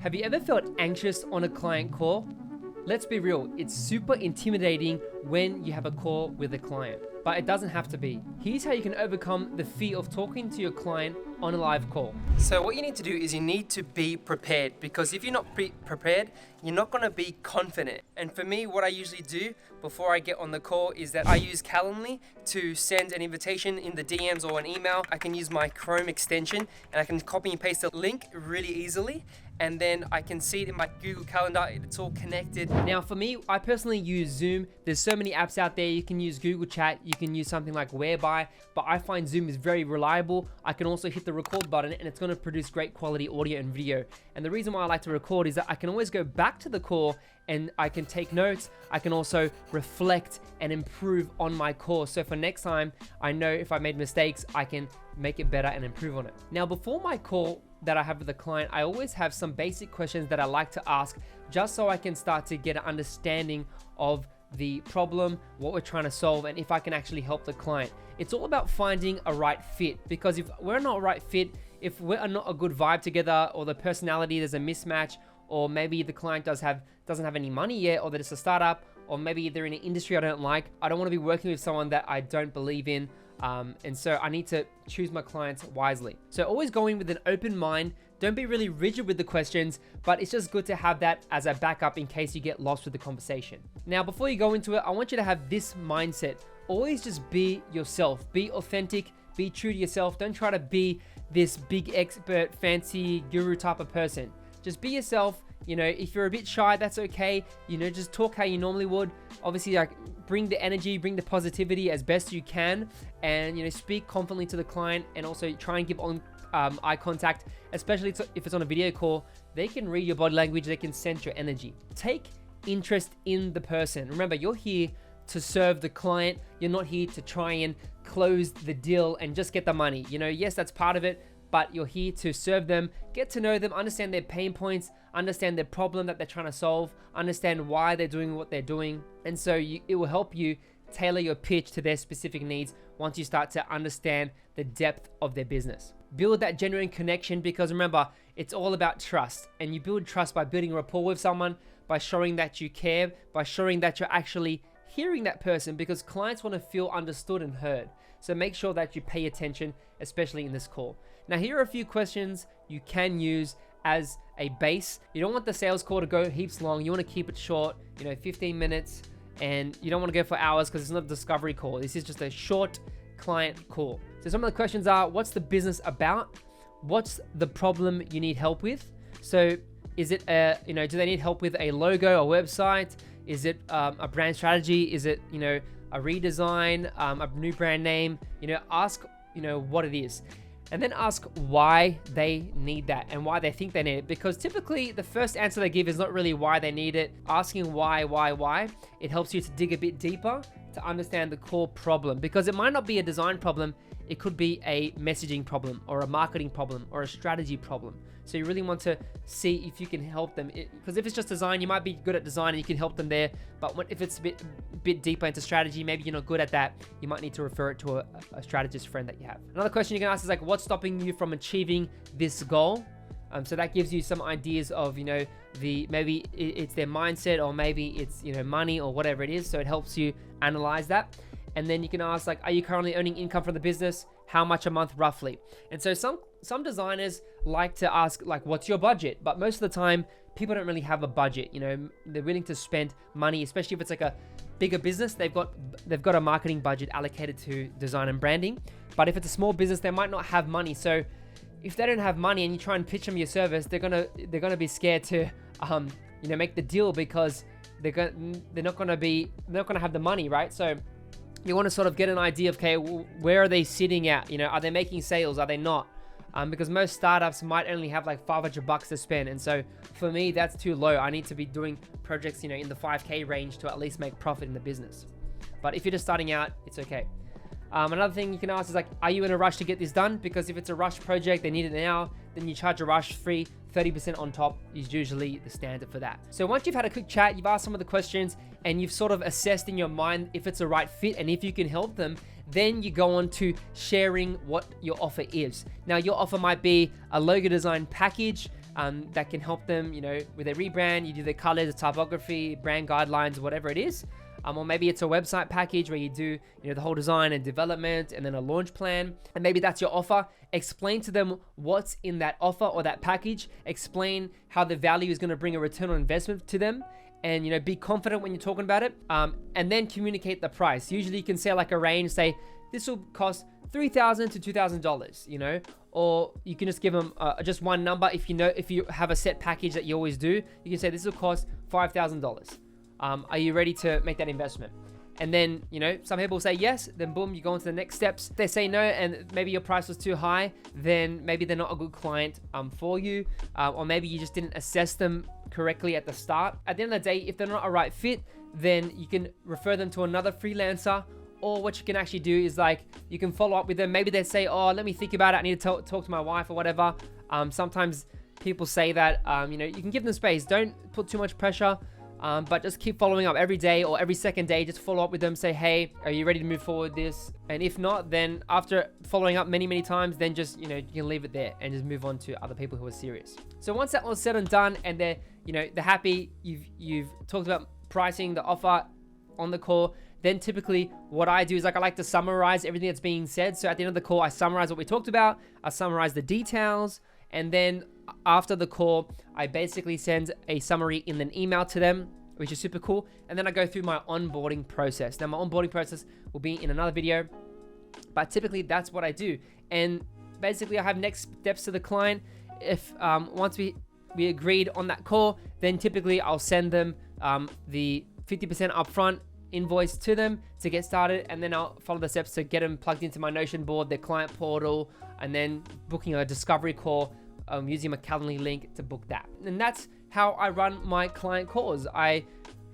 Have you ever felt anxious on a client call? Let's be real, it's super intimidating when you have a call with a client, but it doesn't have to be. Here's how you can overcome the fear of talking to your client on a live call. So what you need to do is you need to be prepared, because if you're not prepared, you're not going to be confident. And for me, what I usually do before I get on the call is that I use Calendly to send an invitation in the DMs or an email. I can use my Chrome extension and I can copy and paste the link really easily. And then I can see it in my Google Calendar, it's all connected. Now for me, I personally use Zoom. There's so many apps out there. You can use Google Chat, you can use something like Whereby, but I find Zoom is very reliable. I can also hit the record button and it's gonna produce great quality audio and video. And the reason why I like to record is that I can always go back to the call and I can take notes. I can also reflect and improve on my call. So for next time, I know if I made mistakes, I can make it better and improve on it. Now, before my call that I have with the client, I always have some basic questions that I like to ask just so I can start to get an understanding of the problem, what we're trying to solve, and if I can actually help the client. It's all about finding a right fit, because if we're not a right fit, if we're not a good vibe together, or the personality, there's a mismatch, or maybe the client doesn't have any money yet, or they're just a startup, or maybe they're in an industry I don't like, I don't want to be working with someone that I don't believe in. And so I need to choose my clients wisely. So always go in with an open mind. Don't be really rigid with the questions, but it's just good to have that as a backup in case you get lost with the conversation. Now, before you go into it, I want you to have this mindset. Always just be yourself, be authentic, be true to yourself. Don't try to be this big expert, fancy guru type of person. Just be yourself. You know, if you're a bit shy, that's okay. You know, just talk how you normally would. Obviously, like, bring the energy, bring the positivity as best you can, and, you know, speak confidently to the client, and also try and give eye contact, especially if it's on a video call. They can read your body language, they can sense your energy. Take interest in the person. Remember, you're here to serve the client. You're not here to try and close the deal and just get the money. You know, yes, that's part of it, but you're here to serve them, get to know them, understand their pain points, understand their problem that they're trying to solve, understand why they're doing what they're doing. And so it will help you tailor your pitch to their specific needs once you start to understand the depth of their business. Build that genuine connection, because remember, it's all about trust. And you build trust by building rapport with someone, by showing that you care, by showing that you're actually hearing that person, because clients want to feel understood and heard. So make sure that you pay attention, especially in this call. Now, here are a few questions you can use as a base. You don't want the sales call to go heaps long. You want to keep it short, 15 minutes, and you don't want to go for hours, because it's not a discovery call. This is just a short client call. So some of the questions are, what's the business about? What's the problem you need help with? So is it do they need help with a logo, a website? Is it a brand strategy? Is it, a redesign, a new brand name? Ask, what it is. And then ask why they need that and why they think they need it. Because typically the first answer they give is not really why they need it. Asking why, it helps you to dig a bit deeper to understand the core problem. Because it might not be a design problem, it could be a messaging problem or a marketing problem or a strategy problem. So you really want to see if you can help them. Because if it's just design, you might be good at design and you can help them there. But if it's a bit deeper into strategy, maybe you're not good at that, you might need to refer it to a strategist friend that you have. Another question you can ask is like, what's stopping you from achieving this goal? So that gives you some ideas of, maybe it's their mindset, or maybe it's, money or whatever it is. So it helps you analyze that. And then you can ask, like, are you currently earning income from the business? How much a month roughly? And so some designers like to ask, like, what's your budget? But most of the time, people don't really have a budget. They're willing to spend money, especially if it's like a bigger business. They've got a marketing budget allocated to design and branding. But if it's a small business, they might not have money. So if they don't have money and you try and pitch them your service, they're gonna be scared to make the deal, because they're not gonna have the money, right? So you want to sort of get an idea of, okay, where are they sitting at? Are they making sales? Are they not? Because most startups might only have like $500 to spend. And so for me, that's too low. I need to be doing projects, in the 5K range to at least make profit in the business. But if you're just starting out, it's okay. Another thing you can ask is like, are you in a rush to get this done? Because if it's a rush project, they need it now, then you charge a rush fee. 30% on top is usually the standard for that. So once you've had a quick chat, you've asked some of the questions, and you've sort of assessed in your mind if it's a right fit and if you can help them, then you go on to sharing what your offer is. Now, your offer might be a logo design package, that can help them, with their rebrand. You do the colors, the typography, brand guidelines, whatever it is. Or maybe it's a website package where you do, the whole design and development and then a launch plan. And maybe that's your offer. Explain to them what's in that offer or that package. Explain how the value is going to bring a return on investment to them. And, be confident when you're talking about it. And then communicate the price. Usually you can say like a range, say this will cost $3,000 to $2,000, or you can just give them just one number. If you have a set package that you always do, you can say this will cost $5,000. Are you ready to make that investment? And then, some people say yes, then boom, you go on to the next steps. If they say no, and maybe your price was too high, then maybe they're not a good client for you, or maybe you just didn't assess them correctly at the start. At the end of the day, if they're not a right fit, then you can refer them to another freelancer. Or what you can actually do is like, you can follow up with them. Maybe they say, oh, let me think about it. I need to talk to my wife or whatever. Sometimes people say that, you can give them space. Don't put too much pressure. But just keep following up every day or every second day. Just follow up with them. Say, hey, are you ready to move forward with this? And if not, then after following up many, many times, then just, you can leave it there and just move on to other people who are serious. So once that was said and done and they're happy, you've talked about pricing, the offer on the call, then typically what I do is I like to summarize everything that's being said. So at the end of the call, I summarize what we talked about. I summarize the details. And then after the call, I basically send a summary in an email to them, which is super cool. And then I go through my onboarding process. Now, my onboarding process will be in another video, but typically that's what I do. And basically I have next steps to the client. If once we agreed on that call, then typically I'll send them the 50% upfront invoice to them to get started, and then I'll follow the steps to get them plugged into my Notion board, their client portal, and then booking a discovery call using my Calendly link to book that. And that's how I run my client calls. I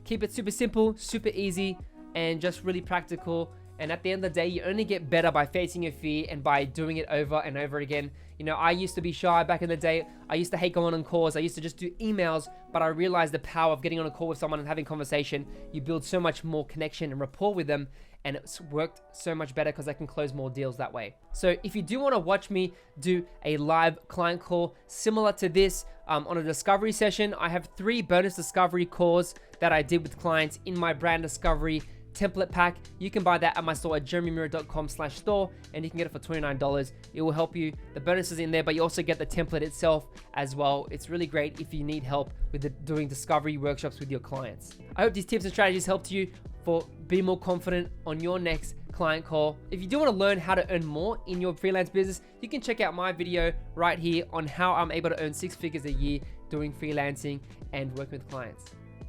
keep it super simple, super easy, and just really practical. And at the end of the day, you only get better by facing your fear and by doing it over and over again. I used to be shy back in the day. I used to hate going on calls. I used to just do emails, but I realized the power of getting on a call with someone and having conversation. You build so much more connection and rapport with them, and it's worked so much better because I can close more deals that way. So if you do want to watch me do a live client call similar to this on a discovery session, I have 3 bonus discovery calls that I did with clients in my brand discovery template pack. You can buy that at my store at jeremymura.com/store, and you can get it for $29. It will help you. The bonuses in there, but you also get the template itself as well. It's really great if you need help with doing discovery workshops with your clients. I hope these tips and strategies helped you for being more confident on your next client call. If you do want to learn how to earn more in your freelance business, you can check out my video right here on how I'm able to earn 6 figures a year doing freelancing and working with clients.